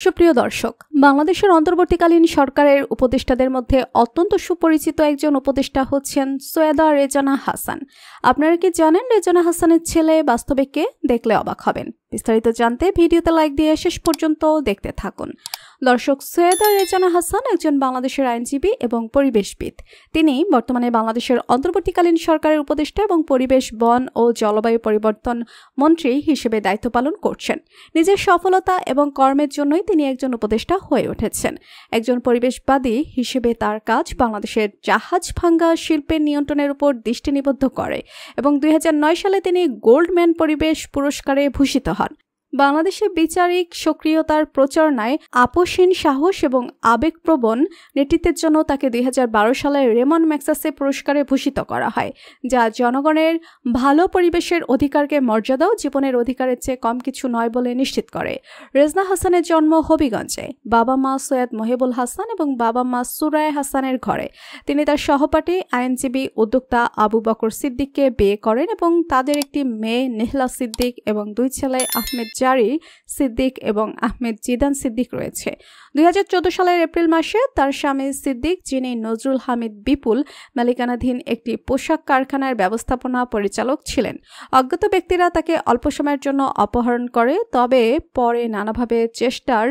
সুপ্রিয় দর্শক, বাংলাদেশের অন্তর্বর্তীকালীন সরকারের উপদেষ্টাদের মধ্যে অত্যন্ত সুপরিচিত একজন উপদেষ্টা হচ্ছেন সৈয়দা রেজওয়ানা হাসান। আপনারা কি জানেন রেজওয়ানা হাসানের ছেলে বাস্তবে কে? দেখলে অবাক হবেন। বিস্তারিত জানতে ভিডিওতে লাইক দিয়ে শেষ পর্যন্ত দেখতে থাকুন। দর্শক, সৈয়দা রেজওয়ানা হাসান একজন বাংলাদেশের আইনজীবী এবং পরিবেশবিদ। তিনি বর্তমানে বাংলাদেশের অন্তর্বর্তীকালীন সরকারের উপদেষ্টা এবং পরিবেশ, বন ও জলবায়ু পরিবর্তন মন্ত্রী হিসেবে দায়িত্ব পালন করছেন। নিজের সফলতা এবং কর্মের জন্যই তিনি একজন উপদেষ্টা হয়ে উঠেছেন। একজন পরিবেশবাদী হিসেবে তার কাজ বাংলাদেশের জাহাজ ভাঙ্গা শিল্পের নিয়ন্ত্রণের উপর দৃষ্টি নিবদ্ধ করে এবং 2009 সালে তিনি গোল্ডম্যান পরিবেশ পুরস্কারে ভূষিত হন। বাংলাদেশে বিচারিক সক্রিয়তার প্রচারণায় আপোষহীন সাহস এবং আবেগপ্রবণ নেতৃত্বের জন্য তাকে 2012 সালে রেমন ম্যাগসেসে পুরস্কারে ভূষিত করা হয়, যা জনগণের ভালো পরিবেশের অধিকারকে মর্যাদা ও জীবনের অধিকারের চেয়ে কম কিছু নয় বলে নিশ্চিত করে। রেজনা হাসানের জন্ম হবিগঞ্জে। বাবা মা সৈয়দ মহিবুল হাসান এবং বাবা মা সুরায় হাসানের ঘরে। তিনি তার সহপাঠী আইনজীবী উদ্যোক্তা আবু বকর সিদ্দিককে বিয়ে করেন এবং তাদের একটি মেয়ে নেহলা সিদ্দিক এবং দুই ছেলে আহমেদ জারি সিদ্দিক এবং আহমেদ জিদান সিদ্দিক রয়েছে। 2014 সালের এপ্রিল মাসে তার স্বামী সিদ্দিক, যিনি নজরুল হামিদ বিপুল মালিকানাধীন একটি পোশাক কারখানার ব্যবস্থাপনা পরিচালক ছিলেন। অজ্ঞাত ব্যক্তিরা তাকে অল্প সময়ের জন্য অপহরণ করে, তবে পরে নানাভাবে চেষ্টার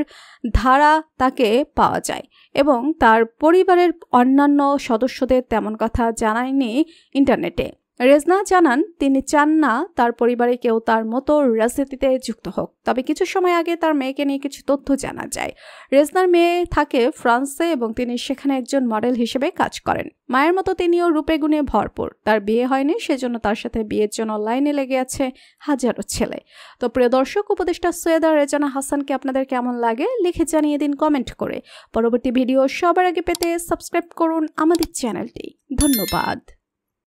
ধারা তাকে পাওয়া যায় এবং তার পরিবারের অন্যান্য সদস্যদের তেমন কথা জানায়নি ইন্টারনেটে। রেজনা জানান তিনি চান না তার পরিবারে কেউ তার মতো রাজনীতিতে যুক্ত হোক, তবে কিছু সময় আগে তার মেয়েকে নিয়ে কিছু তথ্য জানা যায়। রেজনার মেয়ে থাকে ফ্রান্সে এবং তিনি সেখানে একজন মডেল হিসেবে কাজ করেন। মায়ের মতো তিনিও রূপে গুণে ভরপুর। তার বিয়ে হয়নি, সেজন্য তার সাথে বিয়ের জন্য লাইনে লেগে আছে হাজারো ছেলে। তো প্রিয় দর্শক, উপদেষ্টা সৈয়দা রেজওয়ানা হাসানকে আপনাদের কেমন লাগে লিখে জানিয়ে দিন কমেন্ট করে। পরবর্তী ভিডিও সবার আগে পেতে সাবস্ক্রাইব করুন আমাদের চ্যানেলটি। ধন্যবাদ।